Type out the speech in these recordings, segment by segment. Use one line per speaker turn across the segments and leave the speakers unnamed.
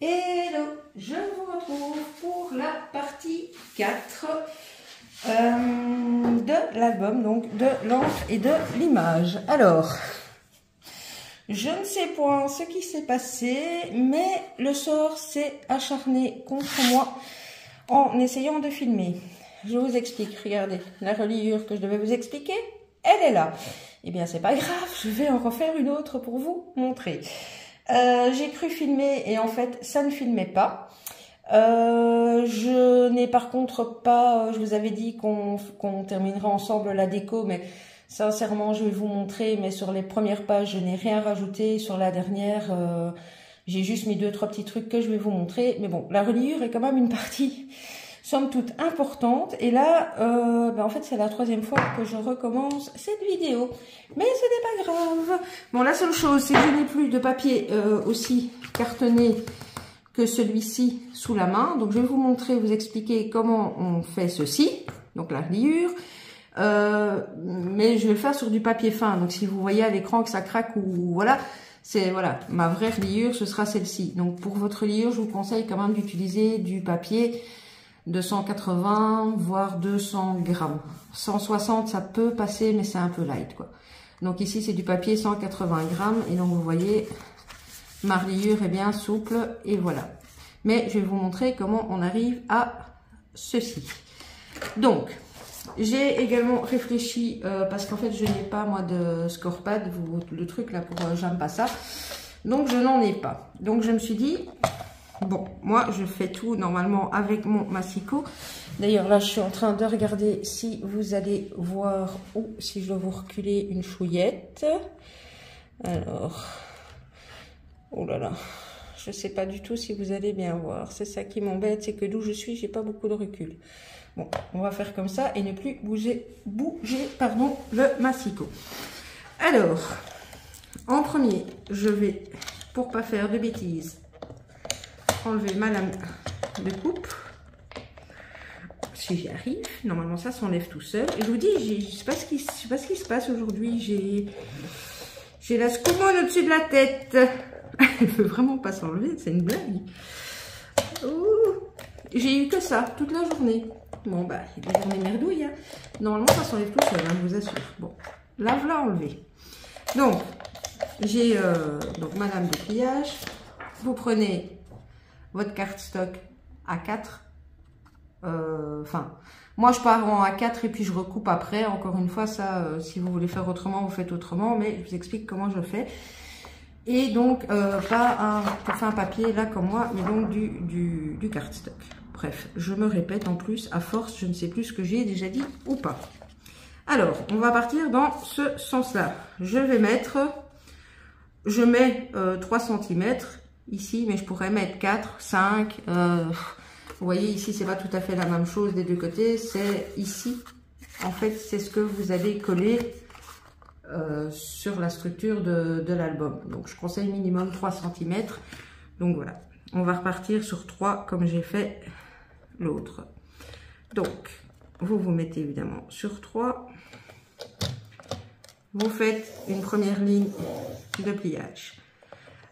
Hello, je vous retrouve pour la partie 4 de l'album, donc de l'encre et de l'image. Alors, je ne sais point ce qui s'est passé, mais le sort s'est acharné contre moi en essayant de filmer. Je vous explique, regardez, la reliure que je devais vous expliquer, elle est là. Eh bien, c'est pas grave, je vais en refaire une autre pour vous montrer. J'ai cru filmer et en fait ça ne filmait pas. Je n'ai par contre pas, je vous avais dit qu'on terminera ensemble la déco, mais sincèrement je vais vous montrer, mais sur les premières pages je n'ai rien rajouté, sur la dernière j'ai juste mis 2-3 petits trucs que je vais vous montrer, mais bon, la reliure est quand même une partie somme toute importante, et là en fait c'est la 3e fois que je recommence cette vidéo, mais ce n'est pas grave. Bon, la seule chose c'est que je n'ai plus de papier aussi cartonné que celui-ci sous la main, donc je vais vous montrer, vous expliquer comment on fait ceci, donc la reliure, mais je vais le faire sur du papier fin, donc si vous voyez à l'écran que ça craque ou voilà, c'est voilà, ma vraie reliure ce sera celle-ci. Donc pour votre reliure je vous conseille quand même d'utiliser du papier de 180 voire 200 grammes. 160 ça peut passer, mais c'est un peu light quoi. Donc ici c'est du papier 180 grammes, et donc vous voyez ma reliure est bien souple, et voilà. Mais je vais vous montrer comment on arrive à ceci. Donc j'ai également réfléchi parce qu'en fait je n'ai pas moi de score pad, le truc là pour j'aime pas ça, donc je n'en ai pas. Donc je me suis dit bon, moi je fais tout normalement avec mon massicot. D'ailleurs là je suis en train de regarder si vous allez voir, ou si je dois vous reculer une chouillette. Alors, oh là là, je sais pas du tout si vous allez bien voir. C'est ça qui m'embête, c'est que d'où je suis j'ai pas beaucoup de recul. Bon, on va faire comme ça et ne plus bouger pardon, le massicot. Alors, en premier, je vais, pour pas faire de bêtises, enlever ma lame de coupe. Si j'y arrive, normalement ça s'enlève tout seul. Et je vous dis, je sais pas ce qui se passe aujourd'hui. J'ai la scoumone au-dessus de la tête. Elle veut vraiment pas s'enlever, c'est une blague. J'ai eu que ça toute la journée. Bon bah, il y a des journées merdouilles. Hein. Normalement ça s'enlève tout seul, hein, je vous assure. Bon, là je l'ai enlevé. Donc, j'ai donc ma lame de pliage. Vous prenez votre cardstock A4. Enfin, moi je pars en A4 et puis je recoupe après. Encore une fois, ça, si vous voulez faire autrement, vous faites autrement. Mais je vous explique comment je fais. Et donc, pas pour faire un papier là comme moi, mais donc du cardstock. Bref, je me répète en plus, à force, je ne sais plus ce que j'ai déjà dit ou pas. Alors, on va partir dans ce sens-là. Je mets 3 cm ici, mais je pourrais mettre 4, 5. Vous voyez, ici, c'est pas tout à fait la même chose des deux côtés. C'est ici, en fait, c'est ce que vous allez coller sur la structure de l'album. Donc, je conseille minimum 3 cm. Donc, voilà. On va repartir sur 3 comme j'ai fait l'autre. Donc, vous mettez évidemment sur 3. Vous faites une première ligne de pliage.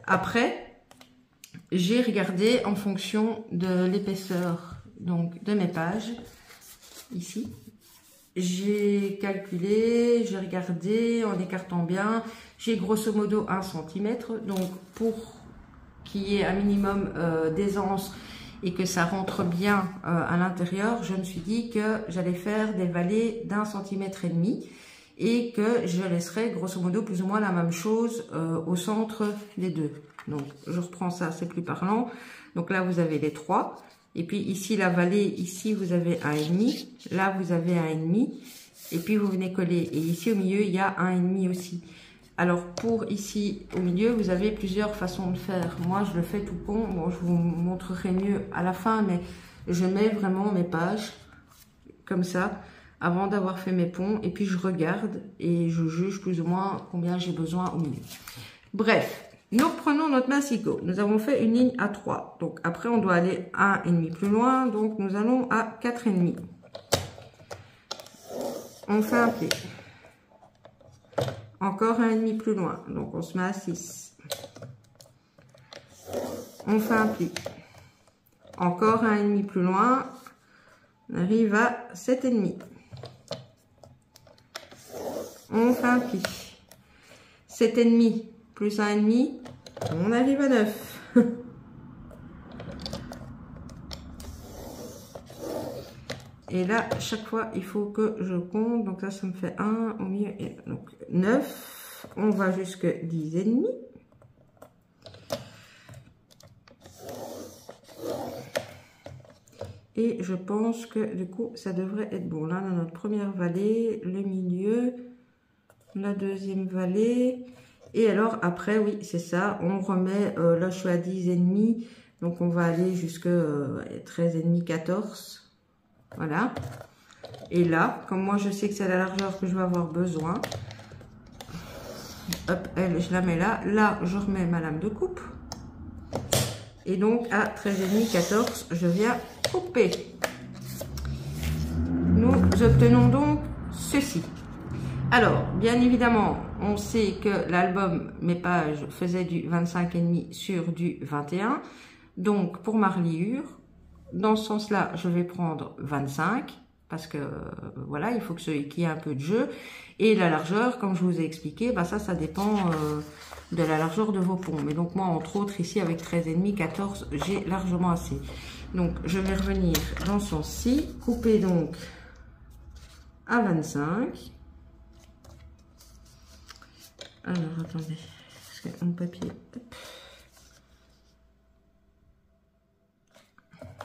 Après, j'ai regardé en fonction de l'épaisseur donc de mes pages. Ici, j'ai calculé, j'ai regardé en écartant bien. J'ai grosso modo 1 cm. Donc, pour qu'il y ait un minimum d'aisance et que ça rentre bien à l'intérieur, je me suis dit que j'allais faire des vallées d'1,5 cm. Et que je laisserai grosso modo plus ou moins la même chose au centre des deux. Donc je reprends ça, c'est plus parlant. Donc là vous avez les 3. Et puis ici la vallée, ici vous avez 1,5. Là vous avez 1,5. Et puis vous venez coller. Et ici au milieu il y a 1,5 aussi. Alors pour ici au milieu vous avez plusieurs façons de faire. Moi je le fais tout con. Bon, je vous montrerai mieux à la fin, mais je mets vraiment mes pages comme ça, avant d'avoir fait mes ponts, et puis je regarde et je juge plus ou moins combien j'ai besoin au milieu. Bref, nous prenons notre massicot. Nous avons fait une ligne à 3. Donc après on doit aller 1,5 plus loin, donc nous allons à 4,5. On fait un pli. Encore 1,5 plus loin, donc on se met à 6. on fait un pli. Encore un et demi plus loin, on arrive à 7,5. On fait un pli. 7,5 plus 1,5, on arrive à 9. Et là, chaque fois, il faut que je compte. Donc là, ça me fait 1 au milieu. Et donc 9. On va jusque 10,5. Et je pense que du coup, ça devrait être bon. Là, on a notre première vallée, le milieu, la deuxième vallée. Et alors, après, oui, c'est ça. On remet, là, je suis à 10,5. Donc, on va aller jusque 13,5, 14. Voilà. Et là, comme moi, je sais que c'est la largeur que je vais avoir besoin. Hop, elle, je la mets là. Là, je remets ma lame de coupe. Et donc, à 13,5, 14, je viens couper. Nous obtenons donc ceci. Alors, bien évidemment, on sait que l'album, mes pages, faisait du 25,5 sur du 21. Donc, pour ma reliure, dans ce sens-là, je vais prendre 25. Parce que, voilà, il faut qu'il y ait un peu de jeu. Et la largeur, comme je vous ai expliqué, bah ça dépend de la largeur de vos ponts. Mais donc, moi, entre autres, ici, avec 13,5, 14, j'ai largement assez. Donc, je vais revenir dans ce sens-ci. Couper, donc, à 25. Alors, attendez. Parce que mon papier... Hop.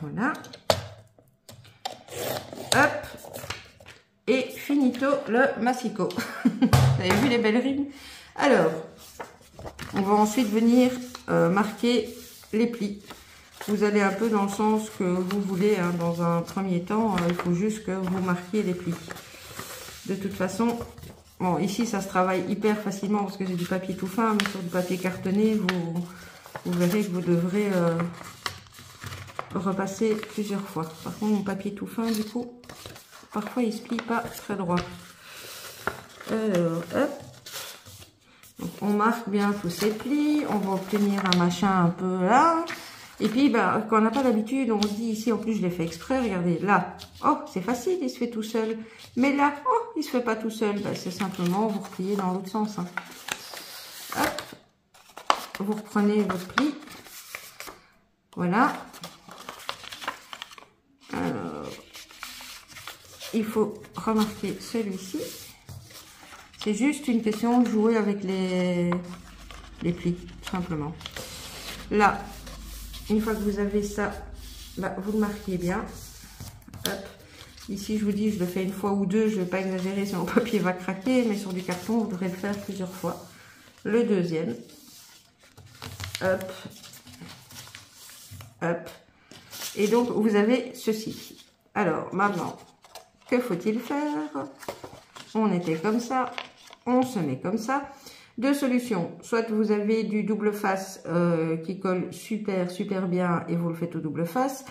Voilà. Hop. Et finito le massicot. Vous avez vu les belles rimes? Alors, on va ensuite venir marquer les plis. Vous allez un peu dans le sens que vous voulez. Hein. Dans un premier temps, il faut juste que vous marquiez les plis. De toute façon, bon, ici, ça se travaille hyper facilement parce que c'est du papier tout fin. Mais sur du papier cartonné, vous verrez que vous devrez repasser plusieurs fois. Par contre, mon papier tout fin, du coup, parfois, il se plie pas très droit. Alors, hop. Donc, on marque bien tous ces plis. On va obtenir un machin un peu là. Et puis, bah, quand on n'a pas d'habitude, on se dit ici, en plus, je l'ai fait exprès. Regardez, là. Oh, c'est facile, il se fait tout seul. Mais là, oh, il se fait pas tout seul. Bah, c'est simplement, vous repliez dans l'autre sens. Hein. Hop. Vous reprenez votre pli. Voilà. Alors, il faut remarquer celui-ci. C'est juste une question de jouer avec les plis, tout simplement. Là, une fois que vous avez ça, là, vous le marquez bien. Hop. Ici, je vous dis, je le fais une fois ou deux. Je ne vais pas exagérer, sinon le papier va craquer. Mais sur du carton, vous devrez le faire plusieurs fois. Le deuxième. Hop. Hop. Et donc, vous avez ceci. Alors, maintenant, que faut-il faire? On était comme ça. On se met comme ça. Deux solutions. Soit vous avez du double face qui colle super bien et vous le faites au double face.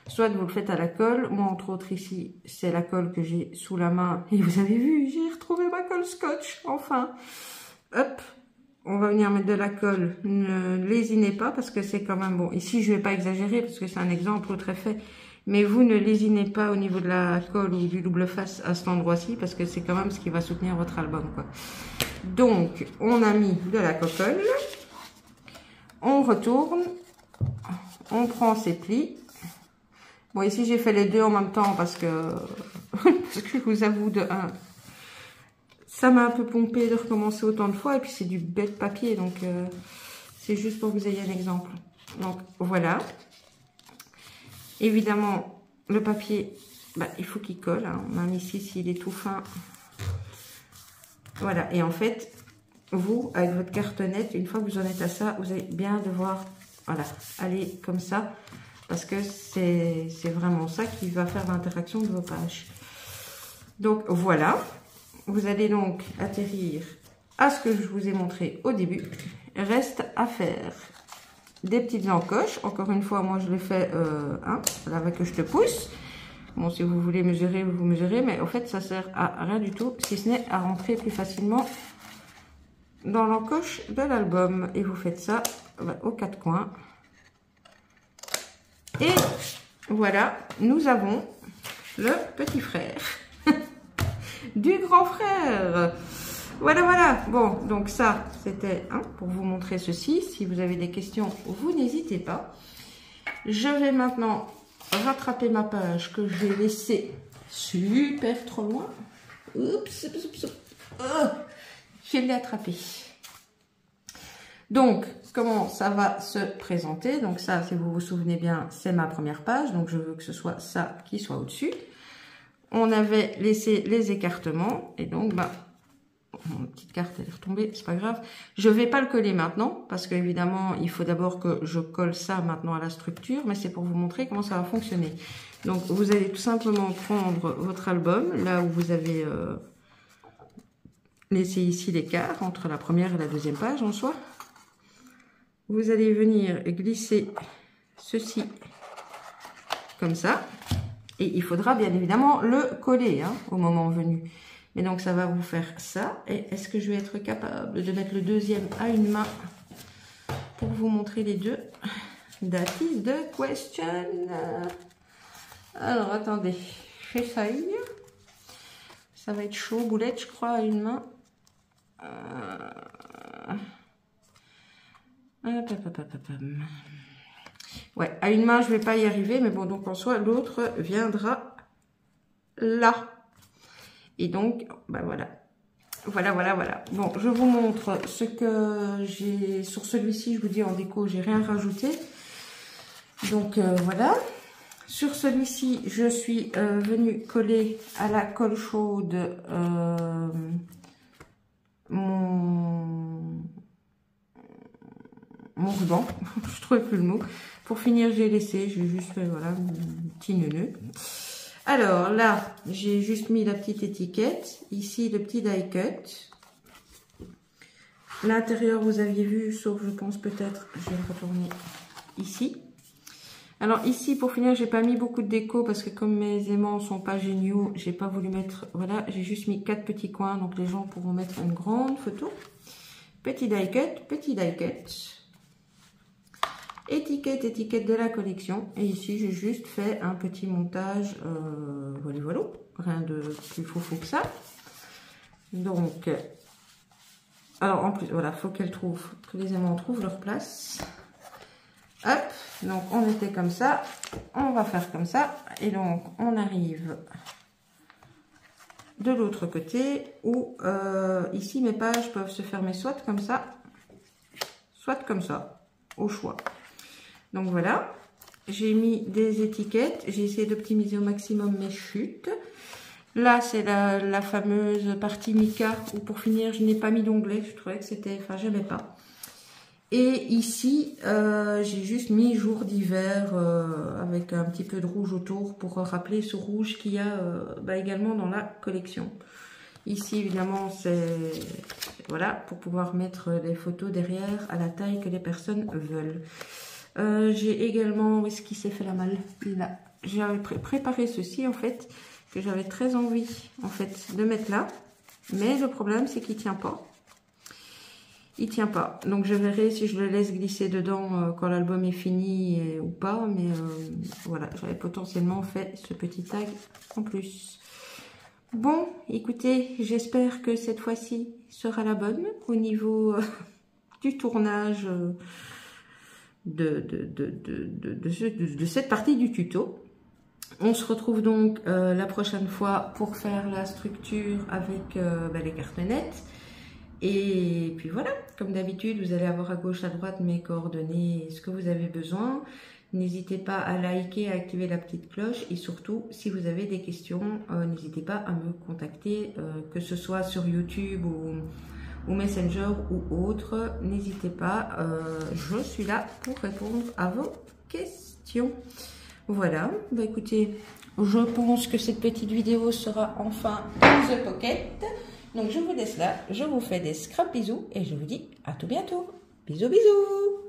Soit vous le faites à la colle. Moi, entre autres, ici, c'est la colle que j'ai sous la main. Et vous avez vu, j'ai retrouvé ma colle scotch. Enfin. Hop. On va venir mettre de la colle. Ne lésinez pas parce que c'est quand même bon. Ici, je vais pas exagérer parce que c'est un exemple très fait. Mais vous ne lésinez pas au niveau de la colle ou du double face à cet endroit-ci parce que c'est quand même ce qui va soutenir votre album, quoi. Donc, on a mis de la cocolle. On retourne. On prend ses plis. Bon, ici, j'ai fait les deux en même temps parce que je vous avoue de un. Ça m'a un peu pompé de recommencer autant de fois. Et puis, c'est du bête papier. Donc, c'est juste pour que vous ayez un exemple. Donc, voilà. Évidemment, le papier, bah, il faut qu'il colle. Hein. Même ici, s'il est tout fin. Voilà. Et en fait, vous, avec votre cartonnette, une fois que vous en êtes à ça, vous allez bien devoir, voilà, aller comme ça. Parce que c'est vraiment ça qui va faire l'interaction de vos pages. Donc, voilà. Vous allez donc atterrir à ce que je vous ai montré au début. Reste à faire des petites encoches. Encore une fois, moi je l'ai fait là avec que je te pousse. Bon, si vous voulez mesurer, vous mesurez. Mais au fait, ça sert à rien du tout. Si ce n'est à rentrer plus facilement dans l'encoche de l'album. Et vous faites ça aux quatre coins. Et voilà, nous avons le petit frère du grand frère. Voilà, voilà. Bon, donc ça, c'était pour vous montrer ceci. Si vous avez des questions, vous n'hésitez pas. Je vais maintenant rattraper ma page que j'ai laissée super trop loin. Oups, oups, oups, oups. Oh, je l'ai attrapée. Donc, comment ça va se présenter? Donc ça, si vous vous souvenez bien, c'est ma première page. Donc, je veux que ce soit ça qui soit au-dessus. On avait laissé les écartements. Et donc, bah, mon petite carte, elle est retombée, c'est pas grave. Je vais pas le coller maintenant, parce qu'évidemment, il faut d'abord que je colle ça maintenant à la structure. Mais c'est pour vous montrer comment ça va fonctionner. Donc, vous allez tout simplement prendre votre album, là où vous avez laissé ici l'écart entre la première et la deuxième page en soi. Vous allez venir glisser ceci comme ça. Et il faudra bien évidemment le coller au moment venu. Mais donc ça va vous faire ça. Et est-ce que je vais être capable de mettre le deuxième à une main pour vous montrer les deux? That is the question. Alors attendez, j'essaye. Ça va être chaud, boulette je crois à une main. Ouais, à une main, je vais pas y arriver, mais bon, donc en soi, l'autre viendra là. Et donc, bah voilà. Voilà, voilà, voilà. Bon, je vous montre ce que j'ai sur celui-ci. Je vous dis en déco, j'ai rien rajouté. Donc, voilà. Sur celui-ci, je suis venue coller à la colle chaude mon ruban, je trouvais plus le mot. Pour finir, j'ai laissé, j'ai juste fait, voilà, un petit nœud. Alors là, j'ai juste mis la petite étiquette. Ici, le petit die cut. L'intérieur, vous aviez vu, sauf, je pense, peut-être, je vais le retourner ici. Alors ici, pour finir, j'ai pas mis beaucoup de déco parce que comme mes aimants sont pas géniaux, j'ai pas voulu mettre, voilà, j'ai juste mis 4 petits coins, donc les gens pourront mettre une grande photo. Petit die cut, petit die cut. Étiquette, étiquette de la collection. Et ici, j'ai juste fait un petit montage, voilà, voilà. Rien de plus faux que ça. Donc, alors en plus, voilà, faut qu'elles trouvent, que les aimants trouvent leur place. Hop, donc on était comme ça. On va faire comme ça. Et donc, on arrive de l'autre côté où, ici, mes pages peuvent se fermer soit comme ça, soit comme ça, au choix. Donc voilà, j'ai mis des étiquettes, j'ai essayé d'optimiser au maximum mes chutes. Là, c'est la fameuse partie mica où pour finir, je n'ai pas mis d'onglet, je trouvais que c'était, enfin, j'aimais pas. Et ici, j'ai juste mis jour d'hiver avec un petit peu de rouge autour pour rappeler ce rouge qu'il y a également dans la collection. Ici, évidemment, c'est voilà pour pouvoir mettre les photos derrière à la taille que les personnes veulent. J'ai également, où est-ce qu'il s'est fait la malle? Là, j'avais préparé ceci en fait, que j'avais très envie en fait de mettre là, mais le problème c'est qu'il tient pas. Il tient pas, donc je verrai si je le laisse glisser dedans quand l'album est fini ou pas, mais voilà, j'avais potentiellement fait ce petit tag en plus. Bon, écoutez, j'espère que cette fois-ci sera la bonne au niveau du tournage de cette partie du tuto. On se retrouve donc la prochaine fois pour faire la structure avec les cartonnettes. Et puis voilà, comme d'habitude, vous allez avoir à gauche, à droite mes coordonnées, ce que vous avez besoin. N'hésitez pas à liker, à activer la petite cloche et surtout, si vous avez des questions, n'hésitez pas à me contacter, que ce soit sur YouTube ou Messenger ou autre. N'hésitez pas, je suis là pour répondre à vos questions. Voilà, bah écoutez, je pense que cette petite vidéo sera enfin in the pocket. Donc je vous laisse là, je vous fais des scrap bisous et je vous dis à tout bientôt. Bisous bisous.